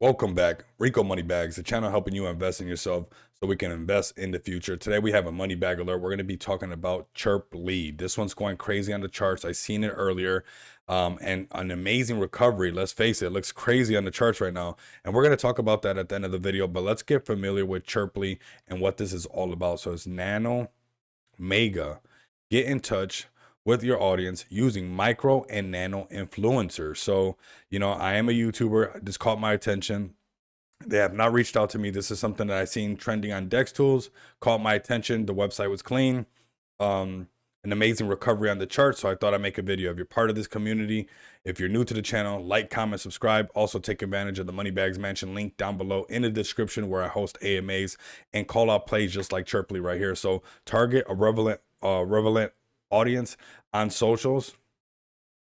Welcome back, Rico Money Bags, the channel helping you invest in yourself so we can invest in the future. Today we have a money bag alert. We're going to be talking about Chirpley. This one's going crazy on the charts. I seen it earlier, and an amazing recovery. Let's face it, looks crazy on the charts right now, and we're going to talk about that at the end of the video. But let's get familiar with Chirpley and what this is all about. So it's Nano Mega. Get in touch with your audience using micro and nano influencers. So, I am a YouTuber. This caught my attention. They have not reached out to me. This is something that I seen trending on Dex Tools, caught my attention. The website was clean. An amazing recovery on the chart. So I thought I'd make a video. If you're part of this community, if you're new to the channel, like, comment, subscribe. Also take advantage of the Money Bags Mansion link down below in the description where I host AMAs and call out plays just like Chirpley right here. So target a relevant audience on socials.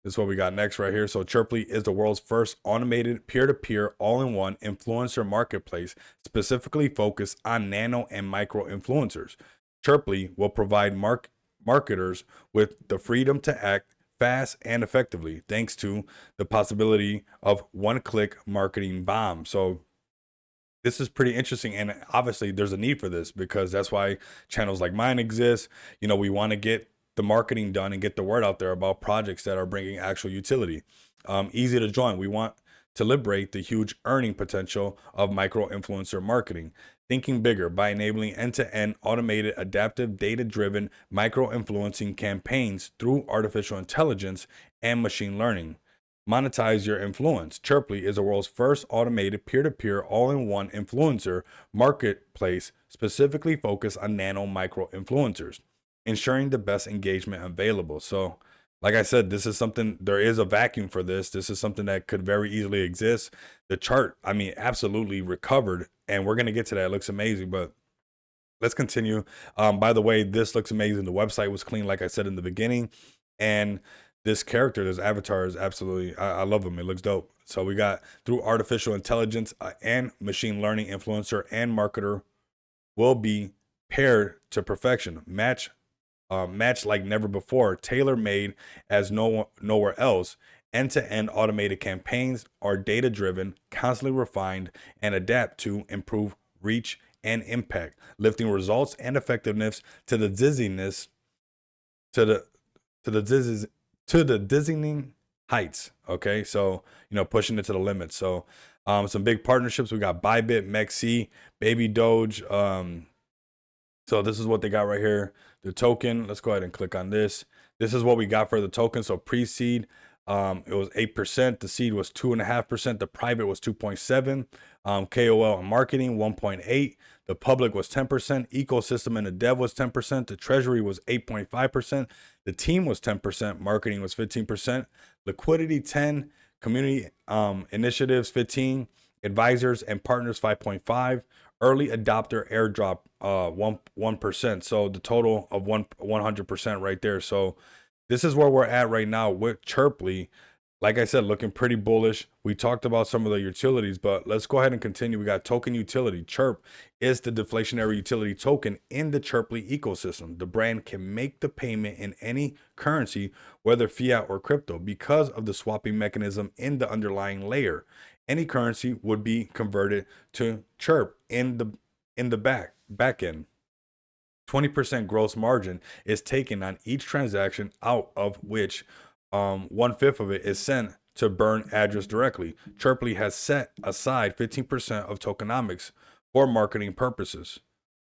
This is what we got next right here. So Chirpley is the world's first automated peer-to-peer all-in-one influencer marketplace specifically focused on nano and micro influencers. Chirpley will provide marketers with the freedom to act fast and effectively thanks to the possibility of one-click marketing bomb. So this is pretty interesting, and obviously there's a need for this because that's why channels like mine exist. We want to get the marketing done and get the word out there about projects that are bringing actual utility. Easy to join. We want to liberate the huge earning potential of micro influencer marketing. Thinking bigger by enabling end-to-end automated, adaptive, data-driven micro influencing campaigns through artificial intelligence and machine learning. Monetize your influence. Chirpley is the world's first automated peer-to-peer all-in-one influencer marketplace specifically focused on nano micro influencers, ensuring the best engagement available. So, like I said, this is something, there is a vacuum for this. This is something that could very easily exist. The chart, absolutely recovered, and we're going to get to that. It looks amazing, but let's continue. By the way, this looks amazing. The website was clean, like I said in the beginning, and this character, this avatar is absolutely, I love him. It looks dope. So we got through artificial intelligence and machine learning, influencer and marketer will be paired to perfection, match like never before, tailor-made as nowhere else. End-to-end automated campaigns are data-driven, constantly refined, and adapt to improve reach and impact, lifting results and effectiveness to the dizziness, to the dizzying heights. Okay, so pushing it to the limits. So some big partnerships. We got Bybit, Mexi, Baby Doge. So this is what they got right here. The token, let's go ahead and click on this. This is what we got for the token. So pre-seed, it was 8%. The seed was 2.5%. The private was 2.7. KOL and marketing, 1.8. The public was 10%. Ecosystem and the dev was 10%. The treasury was 8.5%. The team was 10%. Marketing was 15%. Liquidity, 10. Community initiatives, 15. Advisors and partners, 5.5. Early adopter airdrop 1%. So the total of 100% right there. So this is where we're at right now with Chirpley. Like I said, looking pretty bullish. We talked about some of the utilities, but let's go ahead and continue. We got token utility. Chirp is the deflationary utility token in the Chirpley ecosystem. The brand can make the payment in any currency, whether fiat or crypto, because of the swapping mechanism in the underlying layer. Any currency would be converted to Chirp in the back end. 20% gross margin is taken on each transaction, out of which 1/5 of it is sent to burn address directly. Chirpley has set aside 15% of tokenomics for marketing purposes.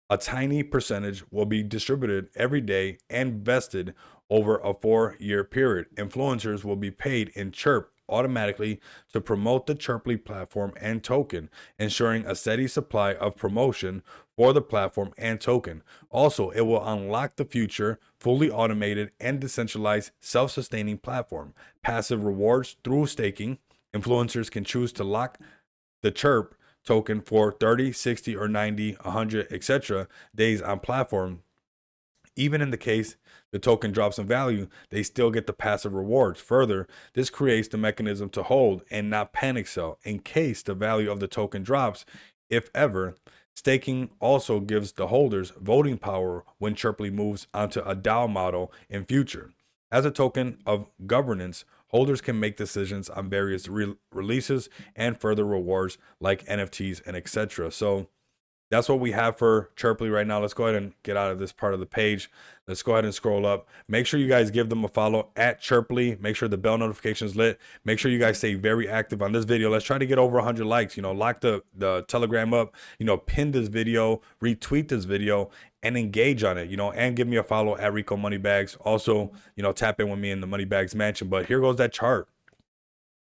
A tiny percentage will be distributed every day and vested over a 4-year period. Influencers will be paid in Chirp automatically to promote the Chirpley platform and token, ensuring a steady supply of promotion for the platform and token. Also, it will unlock the future fully automated and decentralized self-sustaining platform. Passive rewards through staking. Influencers can choose to lock the Chirp token for 30, 60, or 90, 100, etc. days on platform. Even in the case the token drops in value, they still get the passive rewards. Further, this creates the mechanism to hold and not panic sell in case the value of the token drops, if ever. Staking also gives the holders voting power when Chirpley moves onto a DAO model in future. As a token of governance Holders can make decisions on various releases and further rewards like NFTs and etc. So that's what we have for Chirpley right now. Let's go ahead and get out of this part of the page. Let's go ahead and scroll up. Make sure you guys give them a follow at Chirpley. Make sure the bell notification is lit. Make sure you guys stay very active on this video. Let's try to get over 100 likes. Lock the Telegram up. Pin this video, retweet this video, and engage on it. And give me a follow at Rico Moneybags. Also, tap in with me in the Moneybags Mansion. But here goes that chart.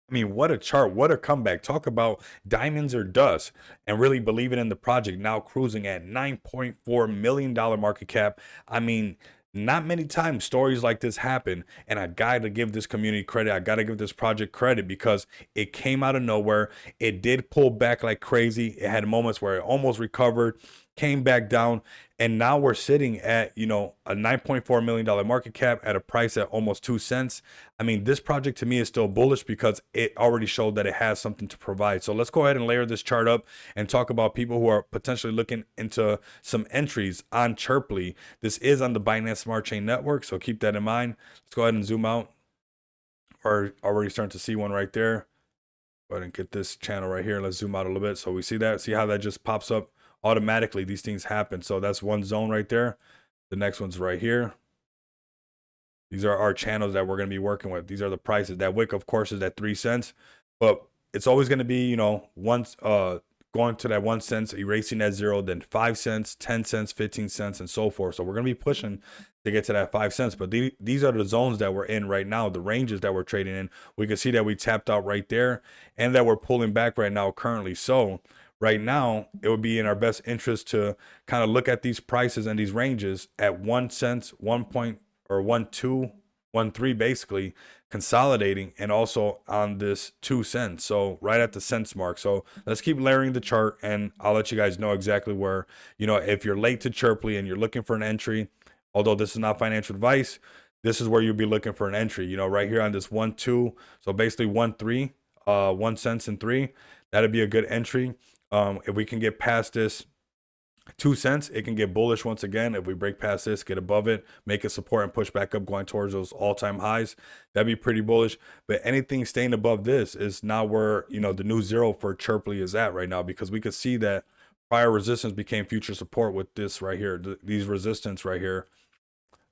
I mean, what a chart, what a comeback. Talk about diamonds or dust and really believing in the project. Now cruising at $9.4 million market cap. I mean, not many times stories like this happen, and I got to give this community credit. I got to give this project credit because it came out of nowhere. It did pull back like crazy. It had moments where it almost recovered, came back down, and now we're sitting at a $9.4 million market cap at a price at almost 2 cents. I mean, this project to me is still bullish because it already showed that it has something to provide. So let's go ahead and layer this chart up and talk about people who are potentially looking into some entries on Chirpley. This is on the Binance Smart Chain Network, so keep that in mind. Let's go ahead and zoom out. We're already starting to see one right there. Go ahead and get this channel right here. Let's zoom out a little bit so we see that. See how that just pops up automatically. These things happen. So that's one zone right there. The next one's right here. These are our channels that we're going to be working with. These are the prices. That wick, of course, is at 3 cents, but it's always going to be, once going to that 1 cent, erasing that 0, then 5 cents, 10 cents, 15 cents, and so forth. So we're going to be pushing to get to that 5 cents. But these are the zones that we're in right now, the ranges that we're trading in. We can see that we tapped out right there and that we're pulling back right now currently. So right now, it would be in our best interest to kind of look at these prices and these ranges at 1 cent, 1 point, or 1.2, 1.3, basically consolidating, and also on this 2 cents. So right at the cents mark. So let's keep layering the chart, and I'll let you guys know exactly where, if you're late to Chirpley and you're looking for an entry, although this is not financial advice, this is where you'll be looking for an entry, right here on this 1.2. So basically 1.3, 1 cent and 3, that'd be a good entry. If we can get past this 2 cents, it can get bullish once again. If we break past this, get above it, make a support and push back up, going towards those all-time highs, that'd be pretty bullish. But anything staying above this is now where the new zero for Chirpley is at right now, because we could see that prior resistance became future support with this right here. These resistance right here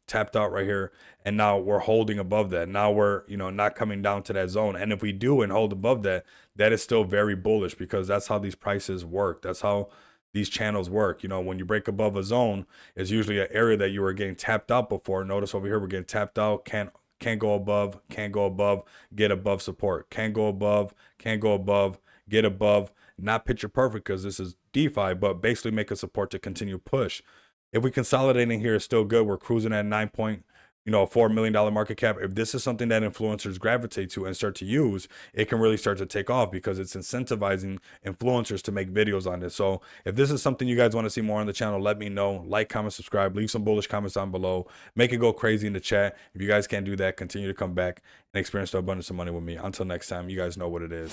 tapped out right here, and now we're holding above that. Now we're not coming down to that zone, and if we do and hold above that, that is still very bullish, because that's how these prices work. That's how these channels work. When you break above a zone, it's usually an area that you were getting tapped out before. Notice over here we're getting tapped out, can't go above, can't go above, get above support, can't go above, can't go above, get above. Not picture perfect because this is DeFi, but basically make a support to continue push. If we consolidating here, is still good. We're cruising at $9.4 million market cap. If this is something that influencers gravitate to and start to use, it can really start to take off, because it's incentivizing influencers to make videos on this. So if this is something you guys want to see more on the channel, let me know. Like, comment, subscribe, leave some bullish comments down below, make it go crazy in the chat. If you guys can't do that, continue to come back and experience the abundance of money with me. Until next time, you guys know what it is.